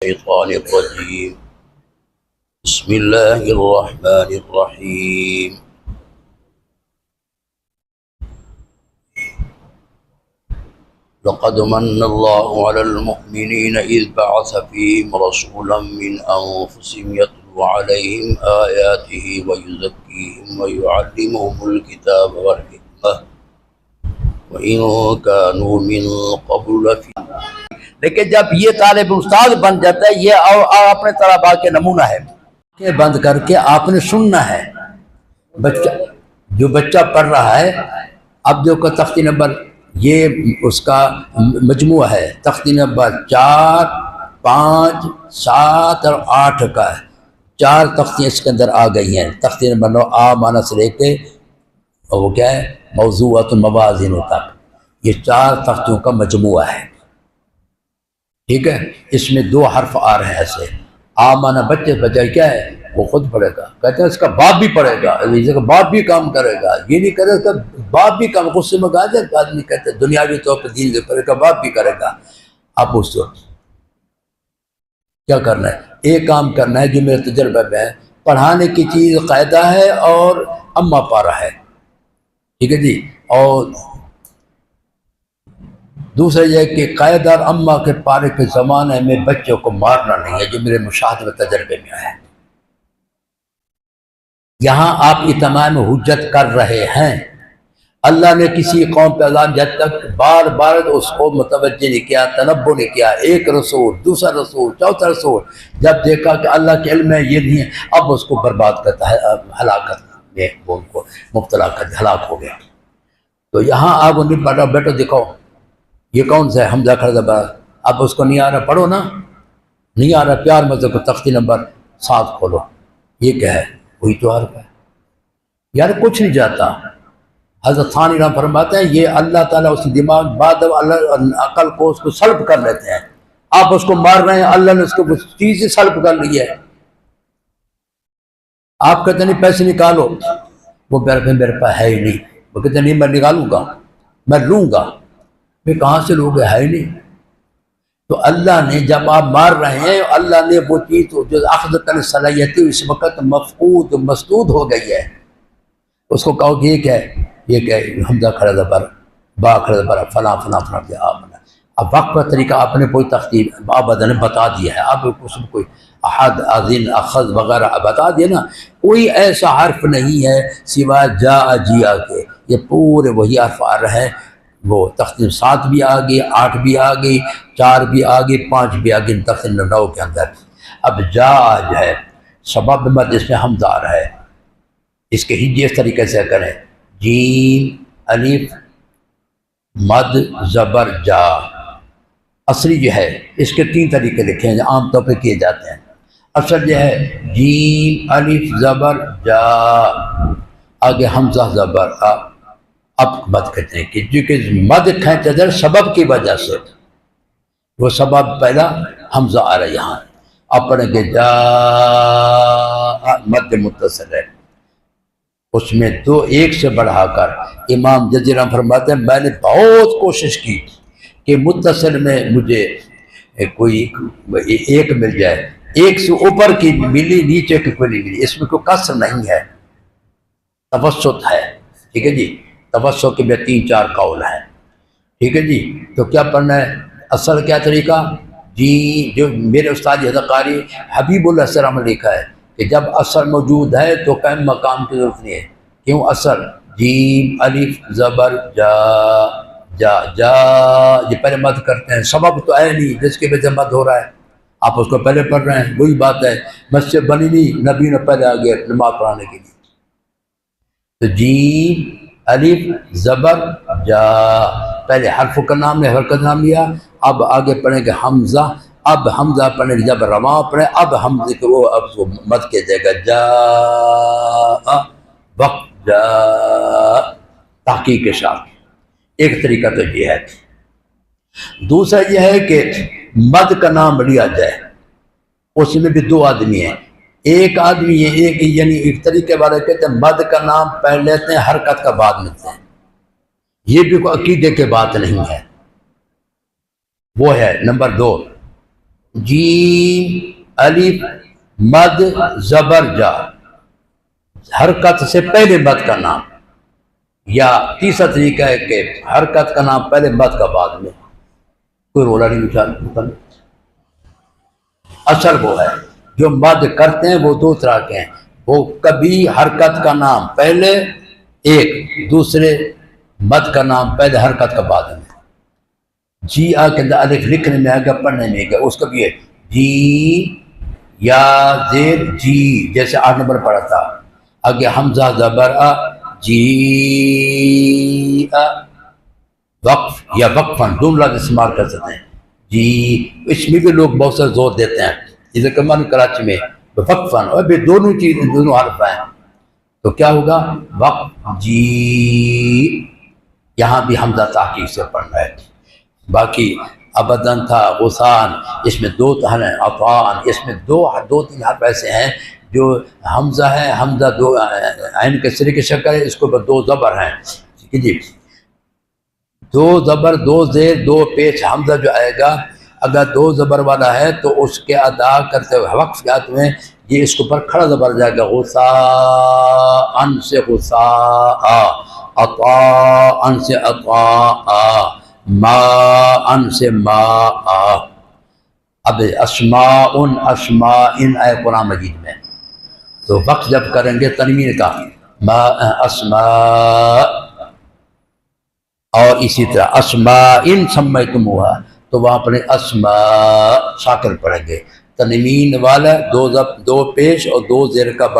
الشيطان الرجيم بسم الله الرحمن الرحيم لقد من الله على المؤمنين إذ بعث فيهم رسولا من أنفسهم يتلو عليهم آياته ويزكيهم ويعلمهم الكتاب والحكمة وإن كانوا من قبل لفي لیکن جب یہ طالب استاد بن جاتا ہے یہ اپنے طلباء کے نمونہ ہے کہ بند کر کے آپ نے سننا ہے جو بچہ پڑھ رہا ہے. اب جو تختی نمبر یہ اس کا مجموعہ ہے، تختی نمبر 4، 5، 7 اور 8 کا ہے. 4 تختیاں اس کے اندر آ گئی ہیں. تختی نمبر 9 آ مانا سے لے کے وہ کیا ہے موضوعات موازین تک، یہ 4 تختیوں کا مجموعہ ہے. ٹھیک ہے، اس میں 2 حرف آ رہے ہیں ایسے. آ مانا بچے کیا ہے وہ خود پڑھے گا، کہتے ہیں اس کا باپ بھی پڑھے گا، باپ بھی کام کرے گا. یہ نہیں کرے گا باپ بھی کام، غصے میں کہا جائے آدمی کہتے ہیں دنیاوی طور پہ دین سے کرے گا، باپ بھی کرے گا. آپ اس وقت کیا کرنا ہے، ایک کام کرنا ہے جو میرے تجربے میں ہے. پڑھانے کی چیز قاعدہ ہے اور اما پارا ہے. ٹھیک ہے جی. اور دوسرا یہ کہ قائد اور اماں کے پارے کے زمانے میں بچوں کو مارنا نہیں ہے، جو میرے مشاہدے تجربے میں آیا ہے. یہاں آپ اتمام حجت کر رہے ہیں. اللہ نے کسی قوم پہ عذاب جب تک بار بار اس کو متوجہ نہیں کیا، تنبہ نہیں کیا. ایک رسول، دوسرا رسول، چوتھا رسول، جب دیکھا کہ اللہ کے علم میں یہ نہیں ہے، اب اس کو برباد کرتا ہے، ہلاکت میں وہ ان کو مبتلا کر ہلاک ہو گیا. تو یہاں آپ نہیں پڑھ رہا، بیٹا دکھاؤ یہ کون سا ہے، حمزہ کھڑا زبر. اب اس کو نہیں آ رہا، پڑھو نا. نہیں آ رہا، پیار مذہب کو تختی نمبر 7 کھولو. یہ کیا ہے، وہی تو حرف ہے یار، کچھ نہیں جاتا. حضرت ثانی رحمہ فرماتے ہیں یہ اللہ تعالیٰ اس دماغ بعد اللہ عقل کو اس کو سلب کر لیتے ہیں. آپ اس کو مار رہے ہیں، اللہ نے اس کو چیز سلب کر لی ہے. آپ کہتے نہیں پیسے نکالو، وہ میرے پاس ہے ہی نہیں. وہ کہتے نہیں میں نکالوں گا، میں لوں گا. میں کہاں سے لوگ ہے ہی نہیں. تو اللہ نے جب آپ مار رہے ہیں، اللہ نے وہ چیز جو اخذ کرنے صلاحیتی اس وقت مفقود مسدود ہو گئی ہے. اس کو کہو کہ یہ کیا ہے حمزہ کھڑا زبر، با کھڑا زبر، فلاں فلاں فلاں کیا آپ نے. اب وقت کا طریقہ آپ نے کوئی تختیب آباد نے بتا دیا ہے. اب اس میں کوئی احد، اذن، اخذ وغیرہ بتا دیا نا. کوئی ایسا حرف نہیں ہے سوائے جا جیا کے، یہ پورے وہی حرف آ رہے ہیں. وہ تختی 7 بھی آ گئی، 8 بھی آ گئی، 4 بھی آ گئی، 5 بھی آ گئی تختی 9 کے اندر. اب جا جو ہے سبب مد اس میں حمزہ آ رہا ہے. اس کے ہجے اس طریقے سے کریں، جیم الف مد زبر جا. اصلی جو ہے اس کے 3 طریقے لکھے ہیں جو عام طور پہ کیے جاتے ہیں. اصل جو ہے جیم الف زبر جا، آگے حمزہ زبر آ. اب مد کہتے ہیں کہ چونکہ مد کھینچا جائے سبب کی وجہ سے، وہ سبب پہلا حمزہ آ رہا ہے یہاں. اب پڑھیں گے جا، مد متصل ہے. اس میں 2 ایک سے بڑھا کر امام جزیرہ فرماتے ہیں میں نے بہت کوشش کی کہ متصل میں مجھے کوئی ایک مل جائے، ایک سے اوپر کی ملی، نیچے کی کوئی نہیں ملی. اس میں کوئی کسر نہیں ہے، توسط ہے. ٹھیک ہے جی. توسط کے میں 3-4 قول ہیں. ٹھیک ہے جی. تو کیا پڑھنا ہے، اصل کیا طریقہ جی جو میرے استاد حضرت قاری حبیب اللہ السلام نے لکھا ہے کہ جب اثر موجود ہے تو قائم مقام کی ضرورت نہیں ہے. کیوں؟ اثر جیم الف زبر جا، جا جا یہ پہلے مد کرتے ہیں. سبب تو ہے نہیں جس کی وجہ سے مد ہو رہا ہے، آپ اس کو پہلے پڑھ رہے ہیں. وہی بات ہے، مسجد بنی نہیں، نبی نے پہلے آ گیا نماز پڑھانے کے لیے. تو جیم الف زبر جا، پہلے حرف کا نام نے حرکت نام لیا. اب آگے پڑھیں گے حمزہ. اب حمزہ پڑھیں گے جب رواں پڑھیں، اب حمزے کو وہ اب وہ مد کیا جائے گا جا وقت جا تحقیق کے ساتھ. ایک طریقہ تو یہ ہے. دوسرا یہ ہے کہ مد کا نام لیا جائے، اس میں بھی 2 آدمی ہیں. ایک آدمی ہے، ایک یعنی ایک طریقے والے کہتے ہیں مد کا نام پہلے لیتے ہیں، حرکت کا بعد ملتے ہیں. یہ بھی کوئی عقیدے کے بات نہیں ہے. وہ ہے نمبر 2 جیم الف مد زبر جا، حرکت سے پہلے مد کا نام، یا تیسرا طریقہ ہے کہ حرکت کا نام پہلے مد کا بعد میں، کوئی رولا نہیں مثال۔ اصل وہ ہے جو مد کرتے ہیں وہ دو طرح کے ہیں، وہ کبھی حرکت کا نام پہلے ایک، دوسرے مد کا نام پہلے حرکت کا بعد میں۔ جی آ کے اندر الف لکھنے میں آئے گا، پڑھنے میں آئے گا، اس کا بھی ہے جی یا زیر جی، جیسے 8 نمبر پڑھا تھا، آگے حمزہ زبر آ، جی آ، وقف یا وقفاً دونوں لفظ استعمال کر سکتے ہیں۔ جی اس میں بھی لوگ بہت سارا زور دیتے ہیں، جیسے کہ من کراچی میں وقفاً، اور بھی دونوں چیز دونوں حرف ہیں، تو کیا ہوگا وقف جی، یہاں بھی حمزہ تحقیق سے پڑھنا ہے۔ باقی ابدن تھا، غسان، اس میں دو ہیں، عطان، اس میں دو تین حرف ایسے ہیں جو حمزہ ہے، حمزہ دو عین کسرے کی شکل ہے، اس کو دو زبر ہیں، ٹھیک ہے جی، دو زبر دو زیر دو پیش، حمزہ جو آئے گا اگر دو زبر والا ہے تو اس کے ادا کرتے ہوئے وقف کے ہاتھ میں یہ اس کے اوپر کھڑا زبر جائے گا، غسان سے غسا، عطا ان سے عطا، ما ان سے ما۔ اب اسماء آئے قرآن مجید میں، تو وقت جب کریں گے تنوین کا ما اسماء، اور اسی طرح اسماء سمیتموہا، تو وہاں پر اسماء ساکن پڑھیں گے، تنوین والا دو پیش اور دو زیر کا بن